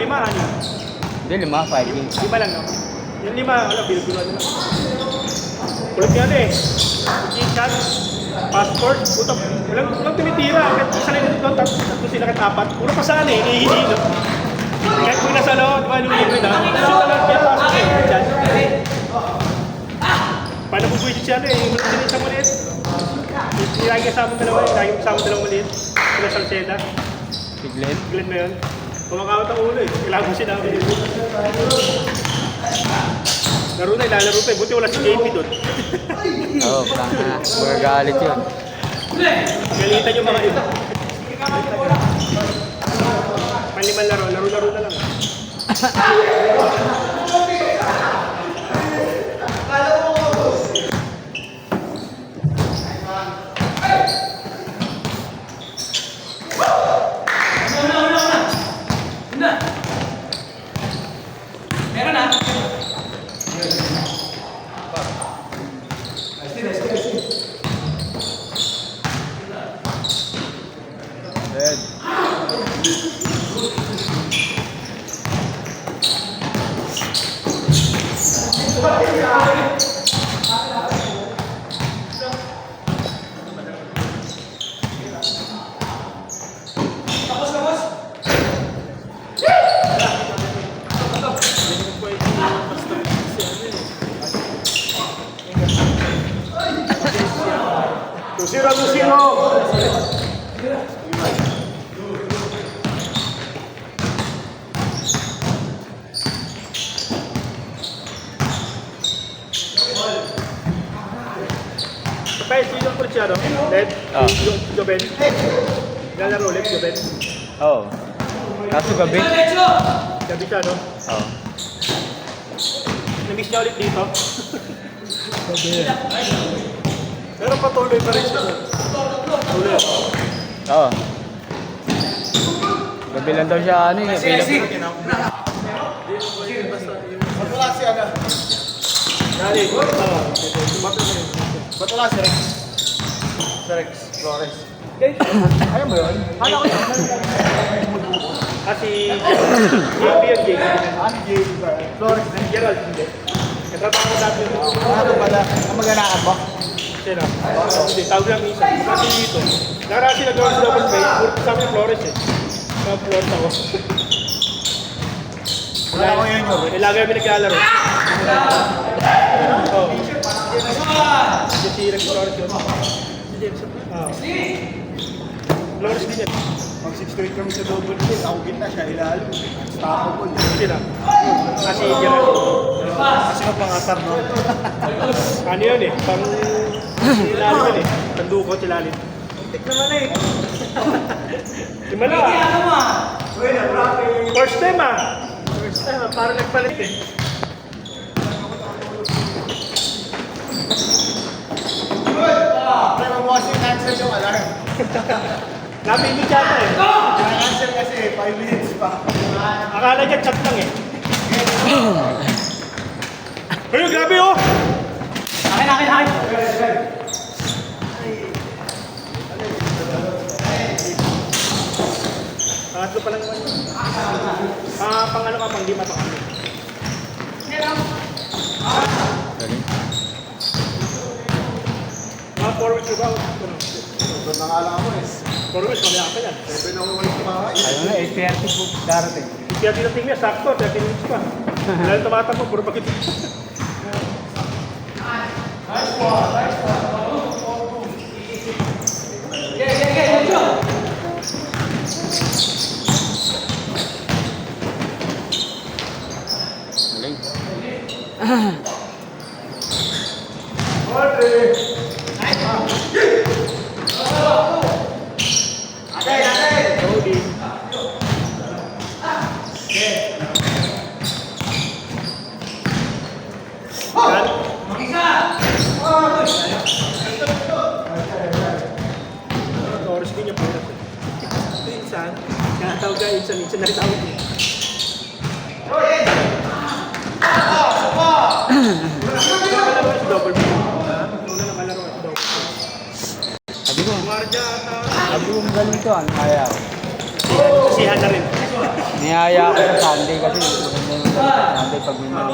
lima, ano? Hindi, 5 games. Lima lang, no? Yung lima, alam, binubunuan nila. Kulit yan eh. G-chat, passport, puta, walang tumitira. Kahit isa lang doon, tatlo sila kahit apat. Puro pa saan eh, hinihingi, no? Kahit kung nasa loob, diba, yung libre na, gusto talaga kaya pasok eh, dyan. Paano bubuisit siya, ano eh, yung maliit sa maliit. Nilagay kasama dalawa, nilagay kasama dalawang maliit. Sila Salceda. Si Glenn. Glenn na yun. Kumakawat ang ulo eh. Kailangan ko sinabi yun. Laro na, ilalaro pa eh. Buti wala si JP doon. Oo, prank na. Magagalit yun. Galitan yung mga iba. Panliman laro, laro-laro na lang. Red. Tusiro, tusiro! Kapay, sino po siya, no? Led? Joben? Lalaro ulit, Joben? Oo. Kaso gabi? Gabi siya, no? Oo. Namiss niya ulit dito. Pero patuloy pa rin siya. Tuloy. Oo. Gabi lang daw siya ano eh. Ba't wala si ano? Dali. Ba't wala si Rex? Si Rex Flores. Ayaw mo yun? Kala ko yun. Kasi JP yun, JP. Ano JP ba? Flores din. Gerald, hindi. Katrabaho ko dati yun. Ano pala? Ang mag-anakan mo? Sino? Hindi, tawag lang minsan. Kasi dito. Narasi na gawin sa double pay. Puro sa amin Flores eh. Mga Flores ako. Wala ko yun yun. Ilagay kami naglalaro. Oo. Si Rex Flores yun. Si James. Flores din yan. Pag 6-8 kami sa double play, ako gitna siya ilalim. Stop ko. Sino? Kasi Gerald. Kasi mapangatar no? Ano yun eh? Pang ilalim yun eh. Pandukot ilalim. Tik naman eh. Simala ah. First time ah. First time ah. Parang nagpalit eh. Pero mo kasi cancel yung alarm. Napili siya eh. Cancel kasi 5 minutes pa. Akala niya chat lang eh. Ayun, grabe oh! Akin! Pangatlo pa lang naman yun. Pangano ka, pang lima pa kami. Galing. Mga forward ko ba? Doon na nga lang ako eh. Forward, mamaya ka yan. 7 ako ulit kumahay. Ayun na, 8:30 po darating. Kaya tinating niya, sakto, 30 minutes pa. Dahil tumatakbo, puro pagkit. Galing. Loading. Oras din yung pula. Minsan, tinatawag ka, minsan na rin tawag eh. Double play. Una na malaro at double play. Sabi ko, Guardia at sabi ko galing to, ano kaya ako? kasihan na rin. Hindi Niyaya ako sa Sunday kasi maganda yung Sunday pag may mga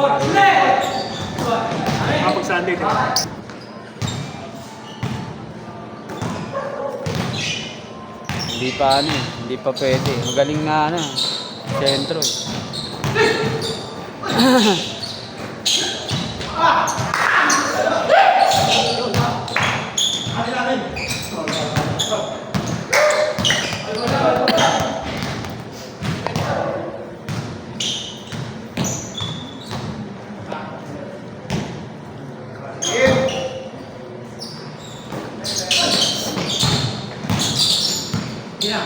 Kapag Sunday, di ba? Hindi pa ano eh, hindi pa pwede. Magaling na ano, sentro. Tira.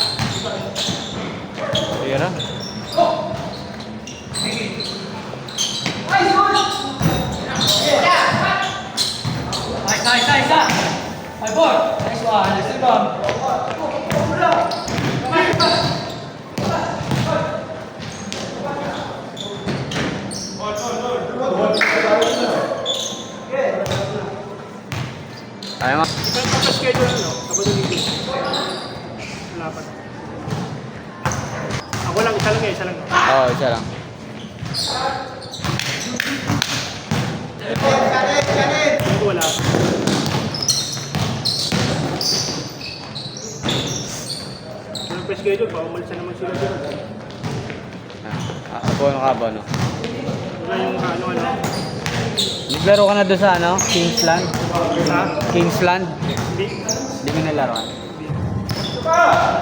Ayaw nga. Ikaw pa-schedule ano? Sabado dito. Wala pa. Ako lang, isa lang eh, isa lang. Oo, isa lang. Ako wala. Walang pa-schedule pa, umalis na naman sila dito. Abono ka, abono. Wala yung ano. Naglaro ka na doon sa ano? Kingsland? Ha? Kingsland? Hindi. Hindi mo nalaroan?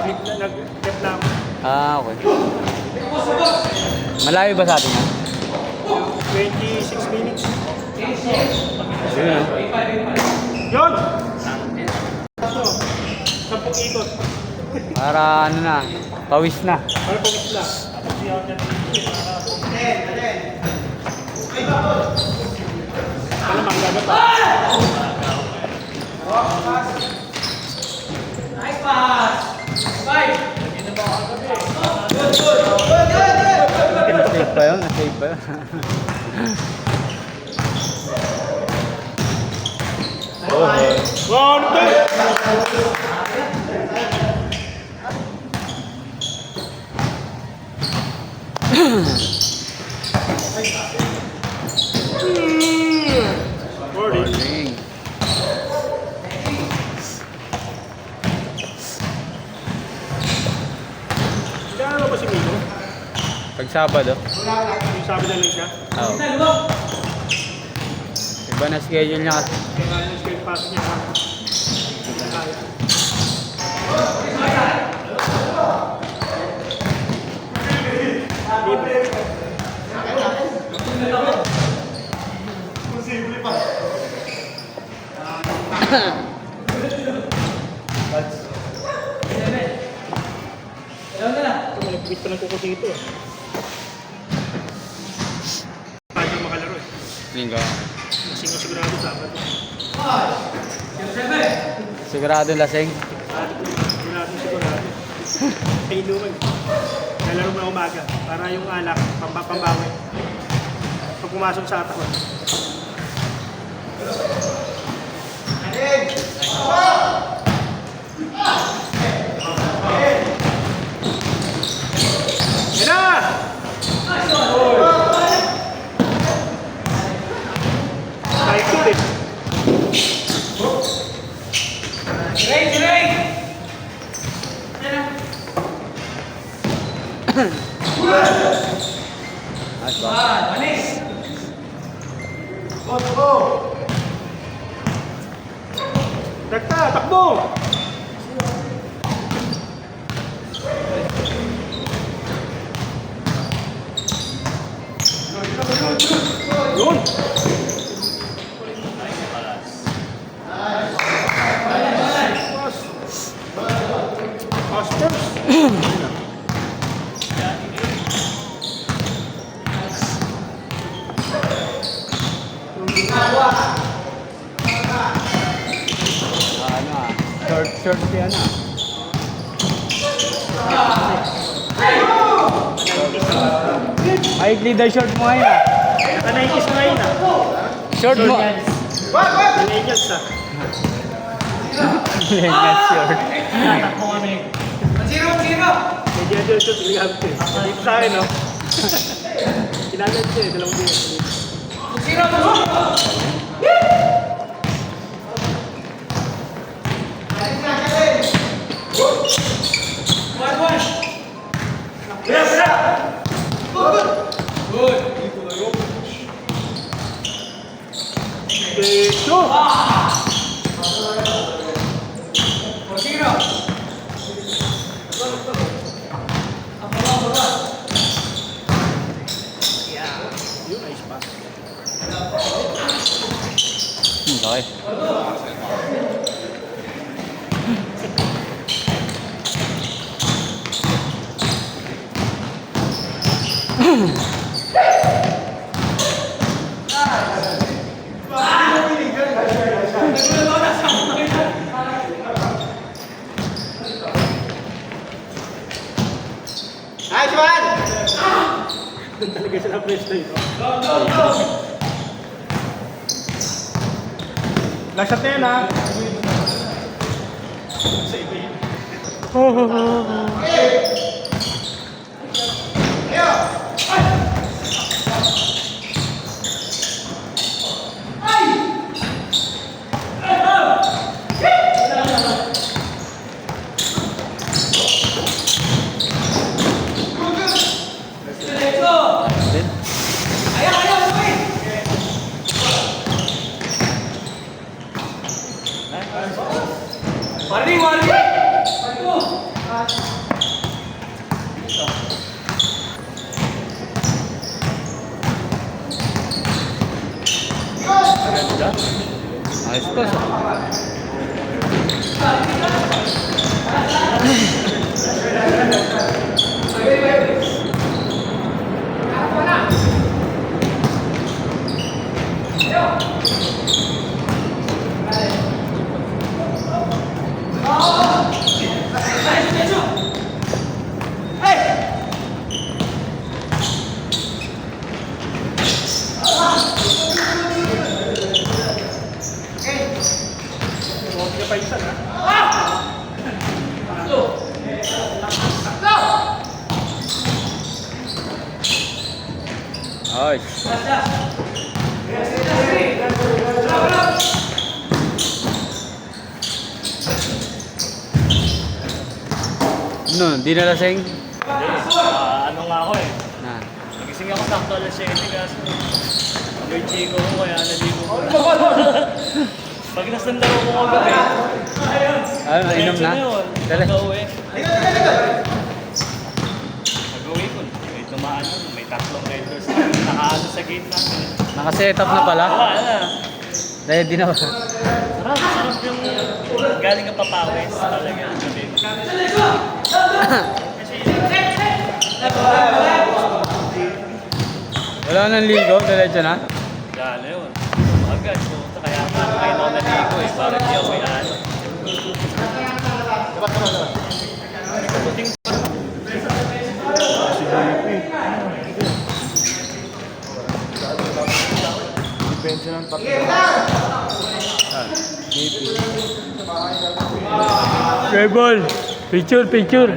Nag-step na ako. Ah, okay. Malayo ba sa atin yan? 26 minutes. Yun o. Yun! Ano? 10 ikot. Para ano na, pawis na. Para pawis na. Ano manggaga pa? Nice pass! Five! Save pa yun, save pa yun. Wow, ano ba? Morning. Morning. Gano'n ba si Mino? Pag Sabado. Yung sabi na lang siya. Oo. Iba na schedule niya kasi. Kaya yung scale pass niya. Malapit pa ng kukusin ito. Paano yung makalaro eh. Linggo. Kasi nga sigurado sa akin. Sigurado lasing. Sigurado. Ay inuman. Lalaro mo na umaga. Para yung alak, pambawi. Pag pumasok sa atakot. Yan na! Kahit ko din. Nice ba? Dagta, takbo! Yun! Pass first. Short si ano. Maikli daw short mo ngayon ah. Panaykis na ngayon ah. Short mo. Panaykis ah. Lengas short. Tatakbo kami. 0-0! Hindi na shoot, ginagamit ko eh. Dito sa akin, no? Ginagamit ko eh, dalawang din. Ito! Yun, ayos pa. Okay. Doon talaga sila presto ito. Last shot na yan, ha? Sa iba yun. Ayos pa sa. Huwag niya pa isa, ha? Ayos. No, di na lasing. Ano nga ako eh. Na. Nagising ako sakto alas 7 kaso amoy chico ko kaya naligo ko. Pag nasandaro ko kagabi. Ano, nainom na? Dali. Pag-uwi. Pag-uwi ko, may tumaan nun. May tatlong vendors na nakaano sa gate natin. Naka-setup na pala. Wala na. Dahil di na. Sarap yung galing ka papawis talaga. Gabi. Wala nang ligo, diretso na. Gala yun. Agad. So, kaya nga ngayon ako naligo eh. Parang di ako may ano. Rebel, picture, picture.